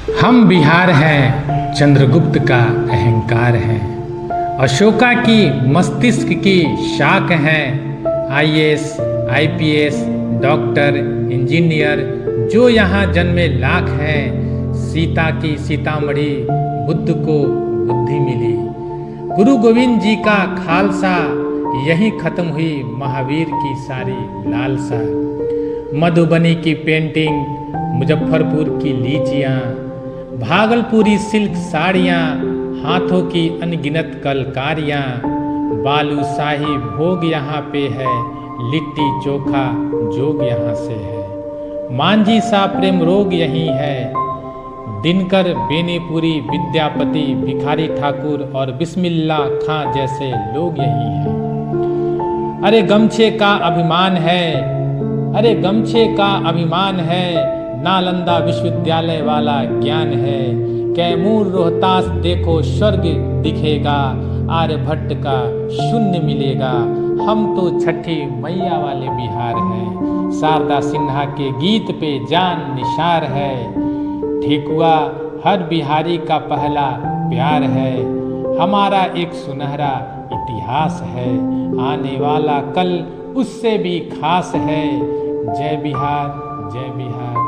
हम बिहार हैं, चंद्रगुप्त का अहंकार हैं, अशोका की मस्तिष्क की शाख हैं। आईएएस, आईपीएस, डॉक्टर, इंजीनियर जो यहाँ जन्मे लाख हैं। सीता की सीतामढ़ी, बुद्ध को बुद्धि मिली। गुरु गोविंद जी का खालसा, यहीं खत्म हुई महावीर की सारी लालसा। मधुबनी की पेंटिंग, मुजफ्फरपुर की लीचियाँ, भागलपुरी सिल्क साड़ियाँ, हाथों की अनगिनत कलकारियाँ। बालूशाही भोग यहाँ पे है, लिट्टी चोखा जोग यहाँ से है। मांझी सा प्रेम रोग यहीं है, दिनकर, बेनीपुरी, विद्यापति, भिखारी ठाकुर और बिस्मिल्ला खां जैसे लोग यहीं हैं। अरे गमछे का अभिमान है, अरे गमछे का अभिमान है, नालंदा विश्वविद्यालय वाला ज्ञान है। कैमूर रोहतास देखो स्वर्ग दिखेगा, आर्यभट्ट का शून्य मिलेगा। हम तो छठी मैया वाले बिहार हैं, शारदा सिन्हा के गीत पे जान निसार है। ठेकुआ हर बिहारी का पहला प्यार है, हमारा एक सुनहरा इतिहास है। आने वाला कल उससे भी खास है। जय बिहार, जय बिहार।